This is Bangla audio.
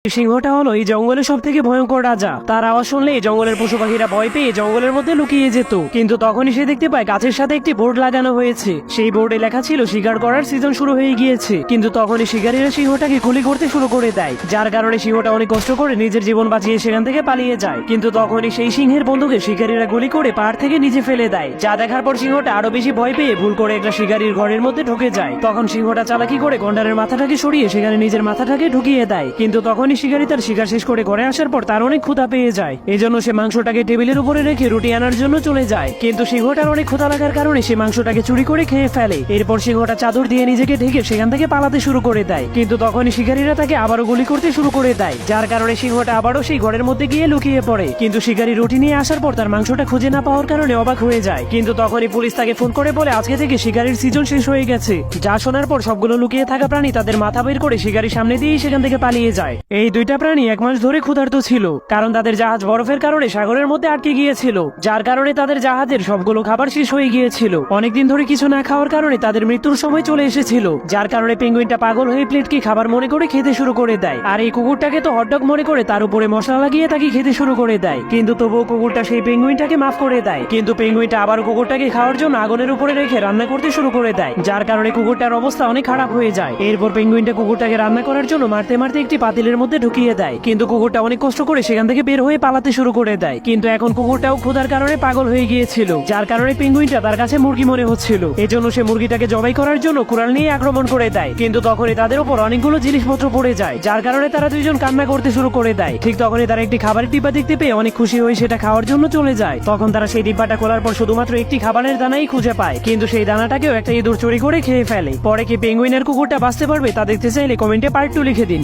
সিংহটা হলো এই জঙ্গলের সব থেকে ভয়ঙ্কর রাজা। তার আওয়াজ শুনলে জঙ্গলের পশু পাখিরা ভয় পেয়ে জঙ্গলের মধ্যে লুকিয়ে যেত। কিন্তু তখনই সে দেখতে পায় গাছের সাথে একটি বোর্ড লাগানো হয়েছে। সেই বোর্ডে লেখা ছিল শিকার করার সিজন শুরু হয়ে গিয়েছে। কিন্তু তখনই শিকারীরা সিংহটাকে গুলি করতে শুরু করে দেয়, যার কারণে সিংহটা অনেক কষ্ট করে নিজের জীবন বাঁচিয়ে সেখান থেকে পালিয়ে যায়। কিন্তু তখনই সেই সিংহের বন্ধুকে শিকারীরা গুলি করে পাহাড় থেকে নিচে ফেলে দেয়, যা দেখার পর সিংহটা আরো বেশি ভয় পেয়ে ভুল করে একটা শিকারীর ঘরের মধ্যে ঢুকে যায়। তখন সিংহটা চালাকি করে গন্ডারের মাথাটাকে সরিয়ে সেখানে নিজের মাথাটাকে ঢুকিয়ে দেয়। কিন্তু তখনই শিকারী তার শিকার শেষ করে ঘরে আসার পর তার অনেক ক্ষুধা পেয়ে যায়। এজন্য সে মাংসটাকে টেবিলের উপরে রেখে রুটি আনার জন্য চলে যায়। কিন্তু সিংহটার অনেক ক্ষুধা লাগার কারণে সে মাংসটাকে চুরি করে খেয়ে ফেলে। এরপর সিংহটা চাদর দিয়ে নিজেকে ঢেকে সেখান থেকে পালাতে শুরু করে দেয়। কিন্তু তখনই শিকারীরা তাকে আবারও গুলি করতে শুরু করে দেয়, যার কারণে সিংহটা আবারও সেই ঘরের মধ্যে গিয়ে লুকিয়ে পড়ে। কিন্তু শিকারী রুটি নিয়ে আসার পর তার মাংসটা খুঁজে না পাওয়ার কারণে অবাক হয়ে যায়। কিন্তু তখনই পুলিশ তাকে ফোন করে বলে আজকে থেকে শিকারীর সিজন শেষ হয়ে গেছে। যা শোনার পর সবগুলো লুকিয়ে থাকা প্রাণী তাদের মাথা বের করে শিকারীর সামনে দিয়েই সেখান থেকে পালিয়ে যায়। এই দুইটা প্রাণী 1 মাস ধরে ক্ষুধার্ত ছিল, কারণ তাদের জাহাজ বরফের কারণে সাগরের মধ্যে আটকে গিয়েছিল, যার কারণে তাদের জাহাজের সবগুলো খাবার শেষ হয়ে গিয়েছিল। অনেকদিন ধরে কিছু না খাওয়ার কারণে তাদের মৃত্যুর সময় চলে এসেছিল, যার কারণে পেঙ্গুইনটা পাগল হয়ে প্লেটকে খাবার মনে করে খেতে শুরু করে দেয়। আর এই কুকুরটাকে তো হটডগ মনে করে তার উপরে মশলা লাগিয়ে তাকে খেতে শুরু করে দেয়। কিন্তু তবুও কুকুরটা সেই পেঙ্গুইনটাকে মাফ করে দেয়। কিন্তু পেঙ্গুইনটা আবার কুকুরটাকে খাওয়ার জন্য আগুনের উপরে রেখে রান্না করতে শুরু করে দেয়, যার কারণে কুকুরটার অবস্থা অনেক খারাপ হয়ে যায়। এরপর পেঙ্গুইনটা কুকুরটাকে রান্না করার জন্য মারতে মারতে একটি পাতিলের মধ্যে ঢুকিয়ে দেয়। কিন্তু কুকুরটা অনেক কষ্ট করে সেখান থেকে বের হয়ে পালাতে শুরু করে দেয়। কিন্তু এখন কুকুরটাও ক্ষুধার কারণে পাগল হয়ে গিয়েছিল, যার কারণে পেঙ্গুইনটা তার কাছে মুরগি মনে হচ্ছিল। এজন্য সে মুরগিটাকে জবাই করার জন্য কুড়াল নিয়ে আক্রমণ করে দেয়। কিন্তু তখনই তাদের উপর অনেকগুলো জিনিসপত্র পড়ে যায়, যার কারণে তারা দুইজন কান্না করতে শুরু করে দেয়। ঠিক তখনই তারা একটি খাবারের ডিব্বা দেখতে পেয়ে অনেক খুশি হয়ে সেটা খাওয়ার জন্য চলে যায়। তখন তারা সেই ডিব্বাটা খোলার পর শুধুমাত্র একটি খাবারের দানাই খুঁজে পায়, কিন্তু সেই দানাটাকেও একটা ইঁদুর চুরি করে খেয়ে ফেলে। পরে কি পেঙ্গুইনের কুকুরটা বাঁচতে পারবে তা দেখতে চাইলে কমেন্টে পার্ট 2 লিখে দিন।